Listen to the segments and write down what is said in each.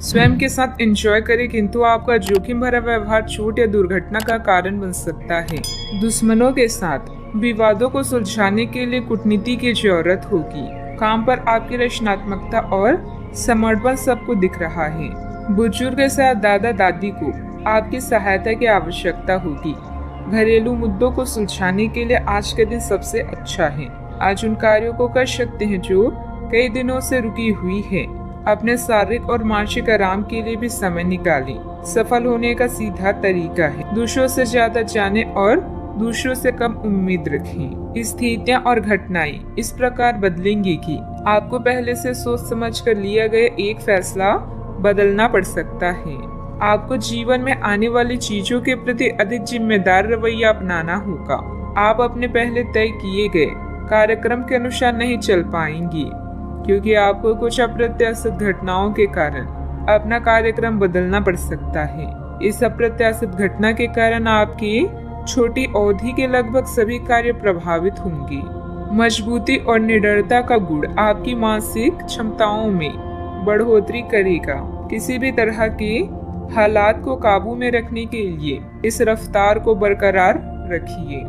स्वयं के साथ एंजॉय करें, किंतु आपका जोखिम भरा व्यवहार चोट या दुर्घटना का कारण बन सकता है। दुश्मनों के साथ विवादों को सुलझाने के लिए कूटनीति की जरूरत होगी। काम पर आपकी रचनात्मकता और समर्पण सबको दिख रहा है। बुजुर्ग के साथ दादा दादी को आपकी सहायता की आवश्यकता होगी। घरेलू मुद्दों को सुलझाने के लिए आज का दिन सबसे अच्छा है। आज उन कार्यों को कर सकते हैं जो कई दिनों से रुकी हुई है। अपने शारीरिक और मानसिक आराम के लिए भी समय निकालें। सफल होने का सीधा तरीका है दूसरों से ज्यादा जाने और दूसरों से कम उम्मीद रखें। स्थितियां और घटनाएं इस प्रकार बदलेंगी कि आपको पहले से सोच समझ कर लिया गया एक फैसला बदलना पड़ सकता है। आपको जीवन में आने वाली चीजों के प्रति अधिक जिम्मेदार रवैया अपनाना होगा। आप अपने पहले तय किए गए कार्यक्रम के अनुसार नहीं चल पाएंगी, क्योंकि आपको कुछ अप्रत्याशित घटनाओं के कारण अपना कार्यक्रम बदलना पड़ सकता है। इस अप्रत्याशित घटना के कारण आपकी छोटी अवधि के लगभग सभी कार्य प्रभावित होंगे। मजबूती और निडरता का गुण आपकी मानसिक क्षमताओं में बढ़ोतरी करेगा। किसी भी तरह के हालात को काबू में रखने के लिए इस रफ्तार को बरकरार रखिए।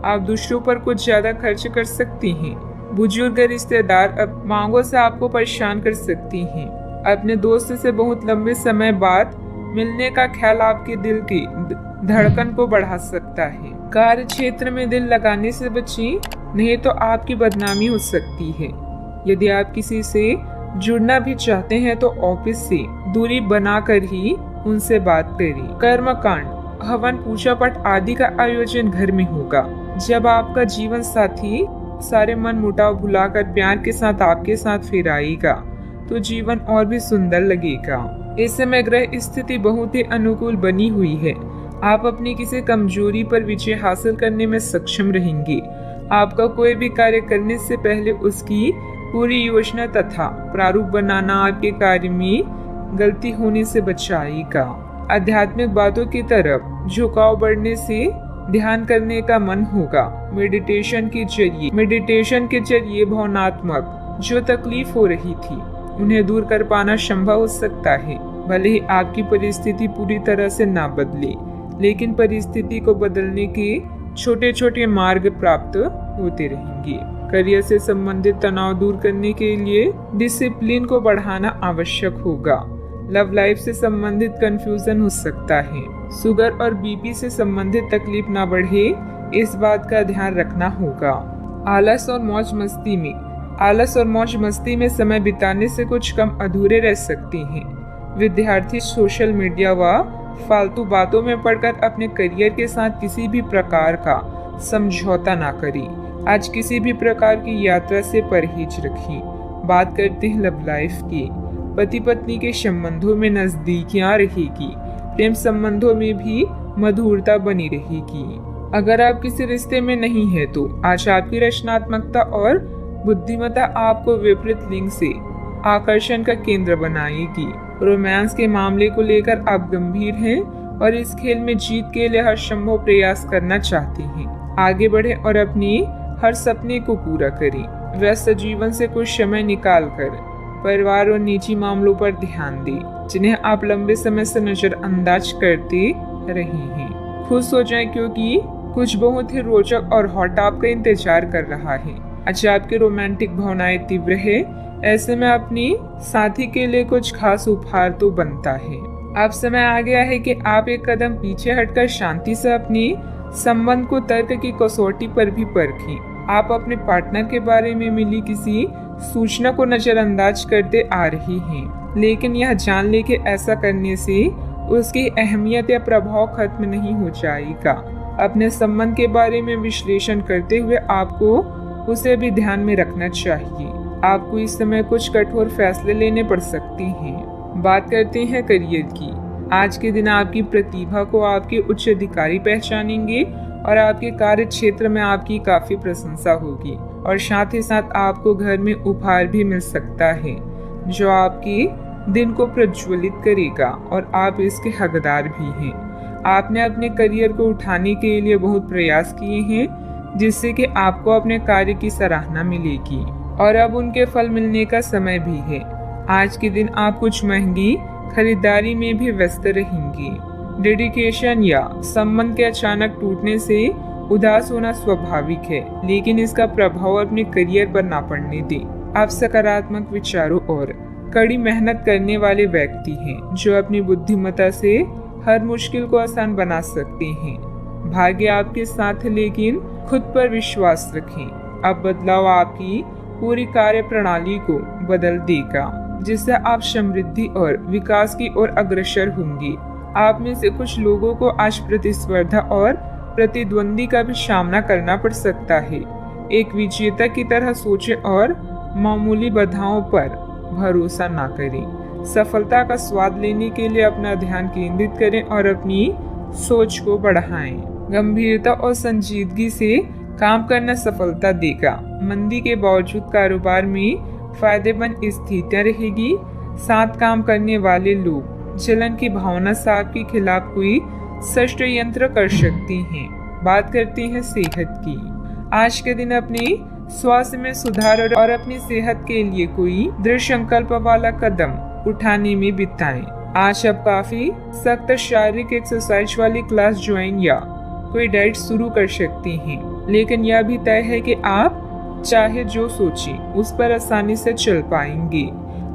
आप दूसरों पर कुछ ज्यादा खर्च कर सकती हैं। बुजुर्ग रिश्तेदार अब मांगों से आपको परेशान कर सकती हैं। अपने दोस्त से बहुत लंबे समय बाद मिलने का ख्याल आपके दिल की धड़कन को बढ़ा सकता है। कार्य क्षेत्र में दिल लगाने से बचें, नहीं तो आपकी बदनामी हो सकती है। यदि आप किसी से जुड़ना भी चाहते हैं तो ऑफिस से दूरी बनाकर ही उनसे बात करें। कर्मकांड, हवन, पूजा पाठ आदि का आयोजन घर में होगा। जब आपका जीवन साथी सारे मन मुटाव भुलाकर प्यार के साथ आपके साथ फिर आएगा तो जीवन और भी सुंदर लगेगा। इस समय ग्रह स्थिति बहुत ही अनुकूल बनी हुई है। आप अपनी किसी कमजोरी पर विजय हासिल करने में सक्षम रहेंगे। आपका कोई भी कार्य करने से पहले उसकी पूरी योजना तथा प्रारूप बनाना आपके कार्य में गलती होने से बचाएगा। आध्यात्मिक बातों की तरफ झुकाव बढ़ने से ध्यान करने का मन होगा। मेडिटेशन के जरिए भावनात्मक जो तकलीफ हो रही थी उन्हें दूर कर पाना संभव हो सकता है। भले ही आपकी परिस्थिति पूरी तरह से ना बदले, लेकिन परिस्थिति को बदलने के छोटे छोटे मार्ग प्राप्त होते रहेंगे। करियर से संबंधित तनाव दूर करने के लिए डिसिप्लिन को बढ़ाना आवश्यक होगा। लव लाइफ से संबंधित कंफ्यूजन हो सकता है। शुगर और बीपी से संबंधित तकलीफ ना बढ़े, इस बात का ध्यान रखना होगा। आलस और मौज मस्ती में समय बिताने से कुछ कम अधूरे रह सकते हैं। विद्यार्थी सोशल मीडिया व फालतू बातों में पड़कर अपने करियर के साथ किसी भी प्रकार का समझौता ना करें। आज किसी भी प्रकार की यात्रा से परहेज रखें। बात करते हैं लव लाइफ की। पति पत्नी के संबंधों में नजदीकियां रहेगी। प्रेम संबंधों में भी मधुरता बनी रहेगी। अगर आप किसी रिश्ते में नहीं है तो आज आपकी रचनात्मकता और बुद्धिमत्ता आपको विपरीत लिंग से आकर्षण का केंद्र बनाएगी। रोमांस के मामले को लेकर आप गंभीर हैं और इस खेल में जीत के लिए हर संभव प्रयास करना चाहते हैं। आगे बढ़े और अपनी हर सपने को पूरा करें। व्यस्त जीवन से कुछ समय निकालकर परिवार और निजी मामलों पर ध्यान दें, जिन्हें आप लंबे समय से नजरअंदाज करते रहे हैं। खुश हो जाएं, क्योंकि कुछ बहुत ही रोचक और हॉट आपका इंतजार कर रहा है। अच्छा, आपकी रोमांटिक भावनाएं तीव्र है, ऐसे में अपनी साथी के लिए कुछ खास उपहार तो बनता है। अब समय आ गया है कि आप एक कदम पीछे हटकर शांति से अपने संबंध को तर्क की कसौटी पर भी परखें। आप अपने पार्टनर के बारे में मिली किसी सूचना को नजरअंदाज करते आ रही हैं, लेकिन यह जान ले कि ऐसा करने से उसकी अहमियत या प्रभाव खत्म नहीं हो जाएगा। अपने संबंध के बारे में विश्लेषण करते हुए आपको उसे भी ध्यान में रखना चाहिए। आपको इस समय कुछ कठोर फैसले लेने पड़ सकते हैं। बात करते हैं करियर की। आज के दिन आपकी प्रतिभा को आपके उच्च अधिकारी पहचानेंगे और आपके कार्य क्षेत्र में आपकी काफी प्रशंसा होगी और साथ ही साथ आपको घर में उपहार भी मिल सकता है जो आपके दिन को प्रज्वलित करेगा और आप इसके हकदार भी हैं। आपने अपने करियर को उठाने के लिए बहुत प्रयास किए हैं, जिससे कि आपको अपने कार्य की सराहना मिलेगी और अब उनके फल मिलने का समय भी है। आज के दिन आप कुछ महंगी खरीदारी में भी व्यस्त रहेंगी। डेडिकेशन या संबंध के अचानक टूटने से उदास होना स्वाभाविक है, लेकिन इसका प्रभाव अपने करियर पर ना पड़ने दें। आप सकारात्मक विचारों और कड़ी मेहनत करने वाले व्यक्ति हैं, जो अपनी बुद्धिमत्ता से हर मुश्किल को आसान बना सकते हैं। भाग्य आपके साथ है, लेकिन खुद पर विश्वास रखें। अब बदलाव आपकी पूरी कार्य प्रणाली को बदल देगा, जिससे आप समृद्धि और विकास की ओर अग्रसर होंगे। आप में से कुछ लोगों को आज प्रतिस्पर्धा और प्रतिद्वंदी का भी सामना करना पड़ सकता है। एक विजेता की तरह सोचें और मामूली बाधाओं पर भरोसा ना करें। सफलता का स्वाद लेने के लिए अपना ध्यान केंद्रित करें और अपनी सोच को बढ़ाएं। गंभीरता और संजीदगी से काम करना सफलता देगा। मंदी के बावजूद कारोबार में फायदेमंद स्थितियां रहेगी। साथ काम करने वाले लोग जलन की भावना से आपके खिलाफ कोई षड्यंत्र कर सकते हैं। बात करते हैं सेहत की। आज के दिन अपने स्वास्थ्य में सुधार और अपनी सेहत के लिए कोई दृढ़ संकल्प वाला कदम उठाने में बिताएं। आज आप काफी सख्त शारीरिक एक्सरसाइज वाली क्लास ज्वाइन या कोई डाइट शुरू कर सकते हैं, लेकिन यह भी तय है कि आप चाहे जो सोचें उस पर आसानी से चल पाएंगे।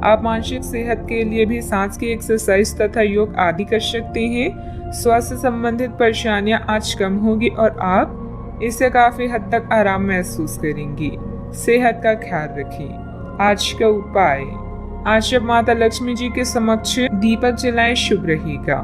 आप मानसिक सेहत के लिए भी सांस की एक्सरसाइज तथा योग आदि कर सकते हैं। स्वास्थ्य संबंधित परेशानियां आज कम होगी और आप इससे काफी हद तक आराम महसूस करेंगे। सेहत का ख्याल रखें। आज का उपाय, आज जब माता लक्ष्मी जी के समक्ष दीपक जलाएं शुभ रहेगा।